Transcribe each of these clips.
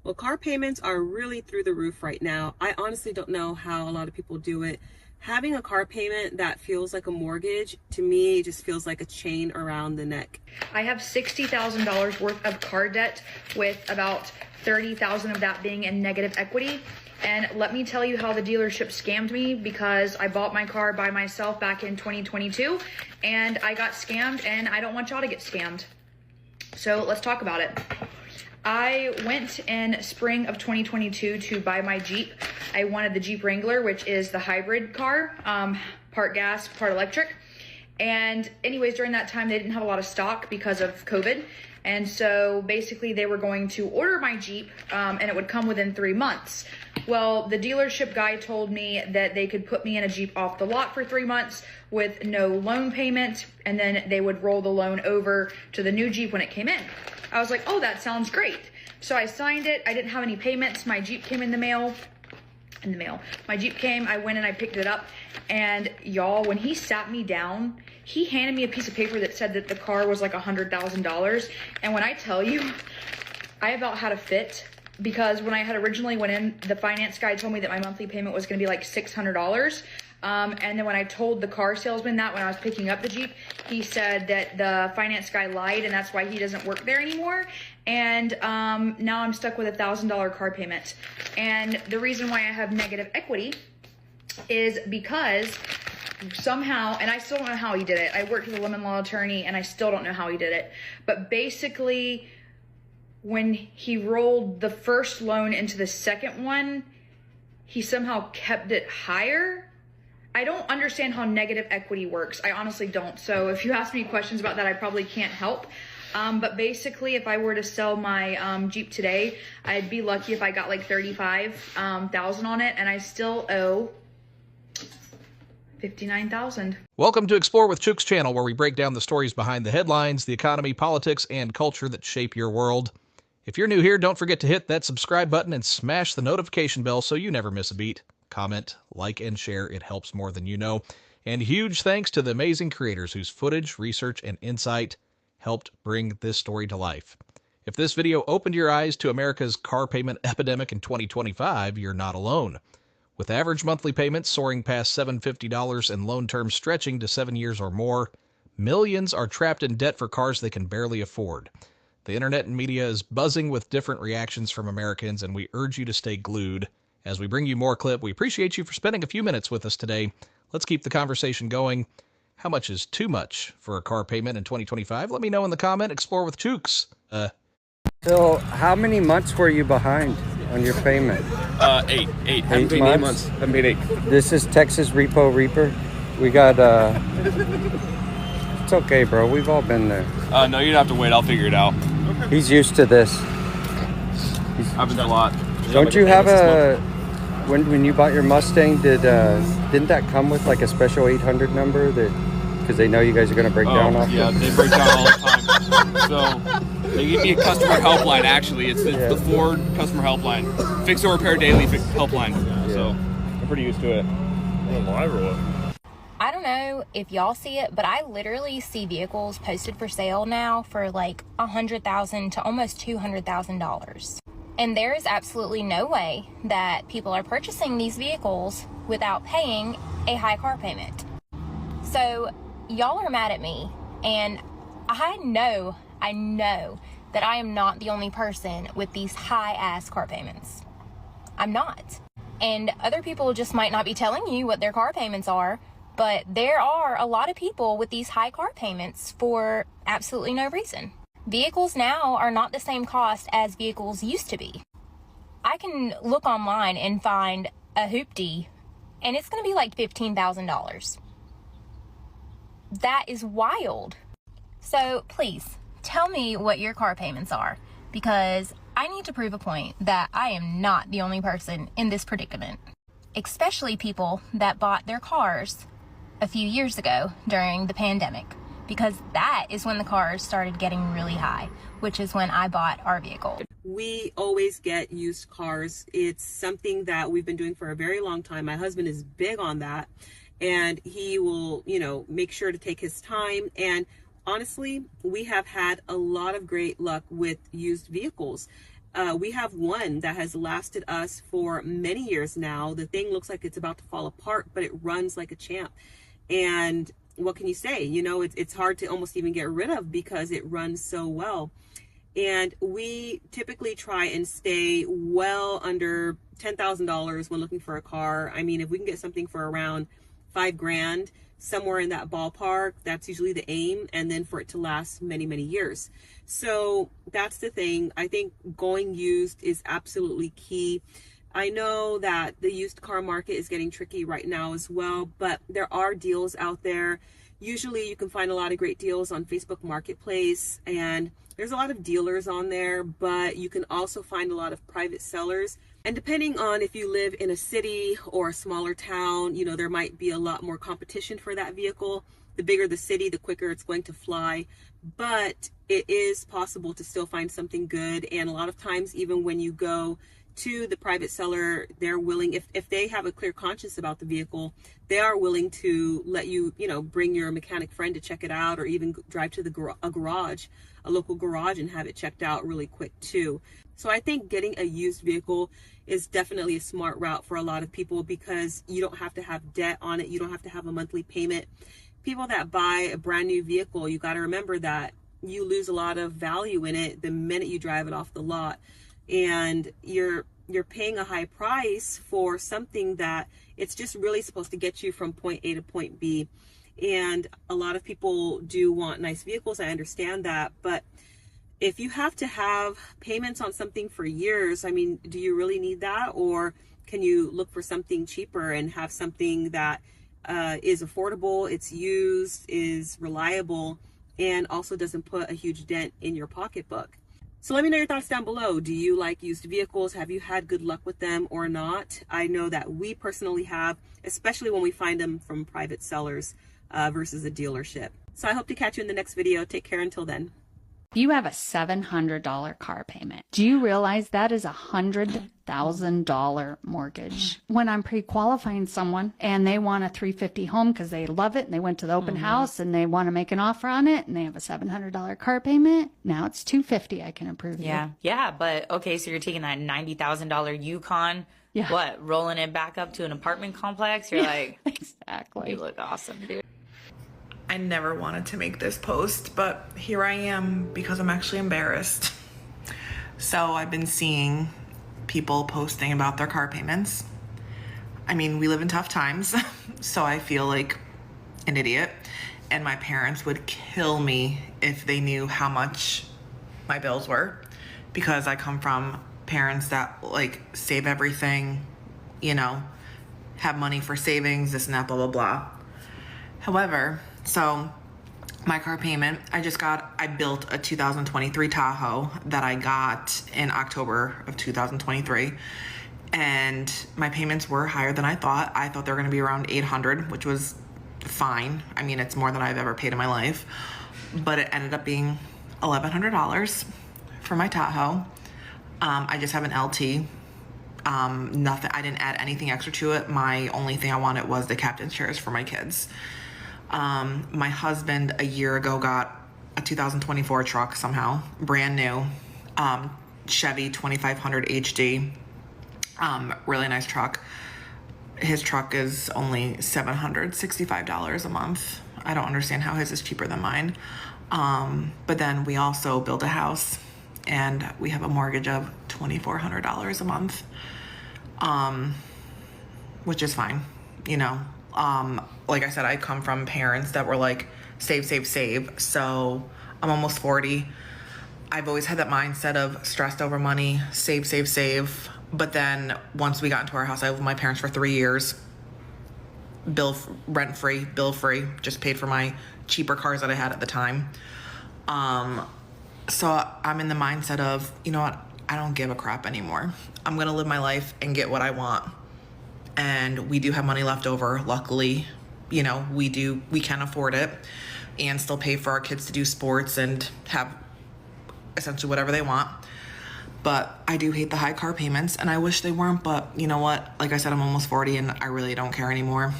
Well, car payments are really through the roof right now. I honestly don't know how a lot of people do it. Having a car payment that feels like a mortgage, to me, just feels like a chain around the neck. I have $60,000 worth of car debt, with about $30,000 of that being in negative equity. And let me tell you how the dealership scammed me, because I bought my car by myself back in 2022 and I got scammed, and I don't want y'all to get scammed. So let's talk about it. I went in spring of 2022 to buy my Jeep. I wanted the Jeep Wrangler, which is the hybrid car, part gas, part electric. And anyways, during that time, they didn't have a lot of stock because of COVID. And so basically they were going to order my Jeep, and it would come within 3 months. Well, the dealership guy told me that they could put me in a Jeep off the lot for 3 months with no loan payment, and then they would roll the loan over to the new Jeep when it came in. I was like, oh, that sounds great. So I signed it. I didn't have any payments. My Jeep came in the mail. My Jeep came, I went and I picked it up, and y'all, when he sat me down, he handed me a piece of paper that said that the car was like $100,000. And when I tell you, I about had a fit, because when I had originally went in, the finance guy told me that my monthly payment was gonna be like $600. And then when I told the car salesman that when I was picking up the Jeep, he said that the finance guy lied, and that's why he doesn't work there anymore. And now I'm stuck with $1,000 car payment. And the reason why I have negative equity is because somehow, and I still don't know how he did it. I worked with a lemon law attorney and I still don't know how he did it. But basically, when he rolled the first loan into the second one, he somehow kept it higher. I don't understand how negative equity works. I honestly don't. So if you ask me questions about that, I probably can't help. But basically, if I were to sell my Jeep today, I'd be lucky if I got like $35,000 on it, and I still owe $59,000. Welcome to Explore with Chook's channel, where we break down the stories behind the headlines, the economy, politics, and culture that shape your world. If you're new here, don't forget to hit that subscribe button and smash the notification bell so you never miss a beat. Comment, like, and share. It helps more than you know. And huge thanks to the amazing creators whose footage, research, and insight helped bring this story to life. If this video opened your eyes to America's car payment epidemic in 2025, you're not alone. With average monthly payments soaring past $750 and loan terms stretching to 7 years or more, millions are trapped in debt for cars they can barely afford. The internet and media is buzzing with different reactions from Americans, and we urge you to stay glued. As we bring you more clip, we appreciate you for spending a few minutes with us today. Let's keep the conversation going. How much is too much for a car payment in 2025? Let me know in the comment. Explore with Chooks. So, how many months were you behind on your payment? Eight. Haven't paid 8 months. Haven't paid 8. This is Texas Repo Reaper. We got, it's okay, bro. We've all been there. No, you don't have to wait. I'll figure it out. He's used to this. I've been there a lot. Don't you have a, when you bought your Mustang, didn't that come with like a special 800 number that, because they know you guys are going to break down off yeah, they break down all the time. So they give me a customer helpline, actually. It's the Ford customer helpline. Fix or repair daily helpline. Yeah. So I'm pretty used to it. I don't know if y'all see it, but I literally see vehicles posted for sale now for like $100,000 to almost $200,000. And there is absolutely no way that people are purchasing these vehicles without paying a high car payment. So y'all are mad at me, and I know that I am not the only person with these high-ass car payments. I'm not. And other people just might not be telling you what their car payments are, but there are a lot of people with these high car payments for absolutely no reason. Vehicles now are not the same cost as vehicles used to be. I can look online and find a hoopty, and it's going to be like $15,000. That is wild. So please, tell me what your car payments are, because I need to prove a point that I am not the only person in this predicament. Especially people that bought their cars a few years ago during the pandemic, because that is when the cars started getting really high, which is when I bought our vehicle. We always get used cars. It's something that we've been doing for a very long time. My husband is big on that, and he will, make sure to take his time. And honestly, we have had a lot of great luck with used vehicles. We have one that has lasted us for many years now. The thing looks like it's about to fall apart, but it runs like a champ. And what can you say? You know, it's hard to almost even get rid of because it runs so well. And we typically try and stay well under $10,000 when looking for a car. I mean, if we can get something for around $5,000, somewhere in that ballpark, that's usually the aim, and then for it to last many, many years. So that's the thing. I think going used is absolutely key. I know that the used car market is getting tricky right now as well, but there are deals out there. Usually you can find a lot of great deals on Facebook Marketplace, and there's a lot of dealers on there, but you can also find a lot of private sellers. And depending on if you live in a city or a smaller town, you know, there might be a lot more competition for that vehicle. The bigger the city, the quicker it's going to fly. But it is possible to still find something good. And a lot of times, even when you go to the private seller, they're willing, if they have a clear conscience about the vehicle, they are willing to let you, you know, bring your mechanic friend to check it out, or even drive to a local garage, and have it checked out really quick too. So I think getting a used vehicle is definitely a smart route for a lot of people, because you don't have to have debt on it. You don't have to have a monthly payment. People that buy a brand new vehicle, you got to remember that you lose a lot of value in it the minute you drive it off the lot. And you're paying a high price for something that it's just really supposed to get you from point A to point B. And a lot of people do want nice vehicles. I understand that. But if you have to have payments on something for years, I mean, do you really need that? Or can you look for something cheaper and have something that is affordable, it's used, is reliable, and also doesn't put a huge dent in your pocketbook? So let me know your thoughts down below. Do you like used vehicles? Have you had good luck with them or not? I know that we personally have, especially when we find them from private sellers versus a dealership. So I hope to catch you in the next video. Take care until then. You have a $700 car payment. Do you realize that is a $100,000 mortgage? When I'm pre-qualifying someone and they want a $350 home because they love it and they went to the open house and they want to make an offer on it and they have a $700 car payment, now it's $250. I can approve you. Yeah, but okay, so you're taking that $90,000 Yukon, what, rolling it back up to an apartment complex? You're like, exactly. You look awesome, dude. I never wanted to make this post, but here I am because I'm actually embarrassed. So I've been seeing people posting about their car payments. I mean, we live in tough times, so I feel like an idiot. And my parents would kill me if they knew how much my bills were, because I come from parents that like save everything, you know, have money for savings, this and that, blah, blah, blah. However, so my car payment, I built a 2023 Tahoe that I got in October of 2023. And my payments were higher than I thought. I thought they were going to be around $800, which was fine. I mean, it's more than I've ever paid in my life. But it ended up being $1,100 for my Tahoe. I just have an LT. Nothing. I didn't add anything extra to it. My only thing I wanted was the captain's chairs for my kids. My husband a year ago got a 2024 truck somehow, brand new, Chevy 2500 HD, really nice truck. His truck is only $765 a month. I don't understand how his is cheaper than mine. But then we also built a house and we have a mortgage of $2,400 a month, which is fine, you know. Like I said, I come from parents that were like, save, save, save. So I'm almost 40. I've always had that mindset of stressed over money, save, save, save. But then once we got into our house, I lived with my parents for 3 years, rent free, bill free, just paid for my cheaper cars that I had at the time. So I'm in the mindset of, you know what, I don't give a crap anymore. I'm gonna live my life and get what I want. And we do have money left over, luckily. You know, we can afford it and still pay for our kids to do sports and have essentially whatever they want. But I do hate the high car payments and I wish they weren't, but you know what? Like I said, I'm almost 40 and I really don't care anymore.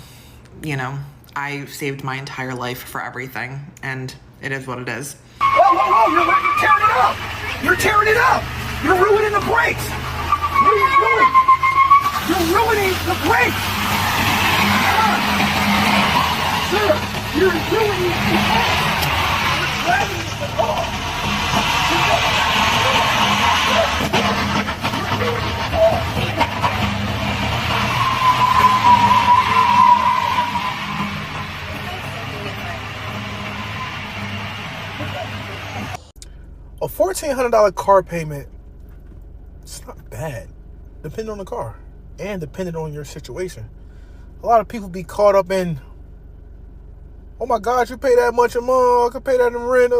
You know, I saved my entire life for everything and it is what it is. Whoa, whoa, whoa, you're tearing it up! You're tearing it up! You're ruining the brakes. What are you doing? You're ruining the brakes. Sir, you're ruining the brakes. You're driving the car. A $1,400 car payment, it's not bad, depending on the car and depending on your situation. A lot of people be caught up in, oh my God, you pay that much a month, I could pay that in rent,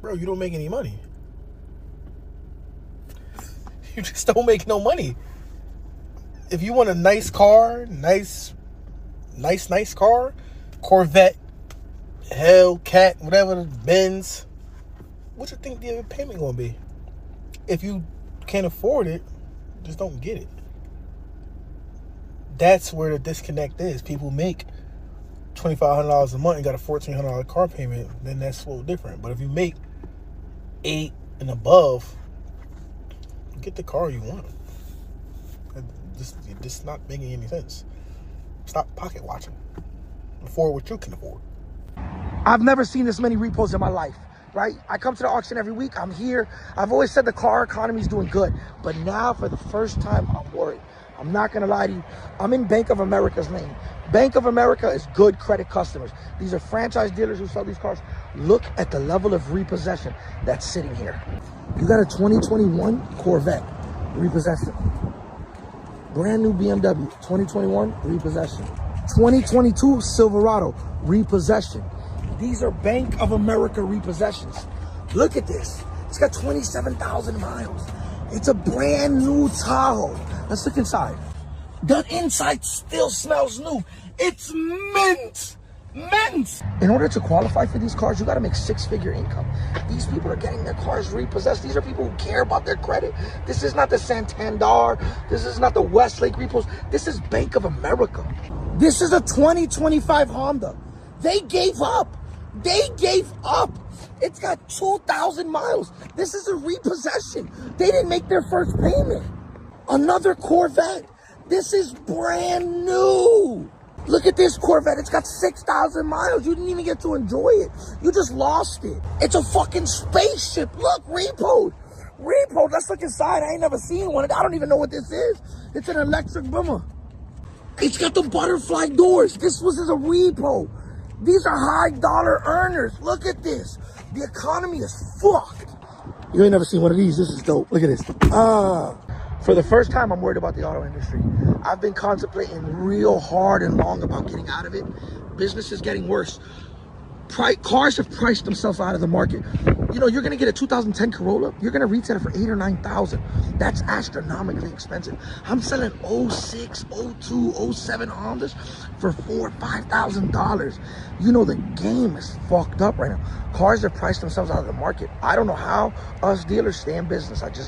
Bro, you don't make any money. You just don't make no money. If you want a nice car, nice car, Corvette, Hellcat, whatever, Benz, what you think the payment gonna be? If you can't afford it, just don't get it. That's where the disconnect is. People make $2,500 a month and got a $1,400 car payment, then that's a little different. But if you make $8,000 and above, get the car you want. This not making any sense. Stop pocket watching. Afford what you can afford. I've never seen this many repos in my life. Right? I come to the auction every week. I'm here. I've always said the car economy is doing good. But now, for the first time, I'm worried. I'm not going to lie to you. I'm in Bank of America's lane. Bank of America is good credit customers. These are franchise dealers who sell these cars. Look at the level of repossession that's sitting here. You got a 2021 Corvette, repossession. Brand new BMW, 2021, repossession. 2022 Silverado, repossession. These are Bank of America repossessions. Look at this. It's got 27,000 miles. It's a brand new Tahoe. Let's look inside. The inside still smells new. It's mint. Mint. In order to qualify for these cars, you got to make six-figure income. These people are getting their cars repossessed. These are people who care about their credit. This is not the Santander. This is not the Westlake repos. This is Bank of America. This is a 2025 Honda. They gave up. They gave up. It's got 2,000 miles. This is a repossession. They didn't make their first payment. Another Corvette. This is brand new. Look at this Corvette. It's got 6,000 miles. You didn't even get to enjoy it. You just lost it. It's a fucking spaceship. Look, repoed. Repoed. Let's look inside. I ain't never seen one. I don't even know what this is. It's an electric boomer. It's got the butterfly doors. This was a repo. These are high dollar earners. Look at this. The economy is fucked. You ain't never seen one of these. This is dope. Look at this. For the first time, I'm worried about the auto industry. I've been contemplating real hard and long about getting out of it. Business is getting worse. Cars have priced themselves out of the market. You know, you're going to get a 2010 Corolla. You're going to retail it for $8,000 or $9,000. That's astronomically expensive. I'm selling 06, 02, 07 Hondas for $4,000 or $5,000. You know, the game is fucked up right now. Cars have priced themselves out of the market. I don't know how us dealers stay in business. I just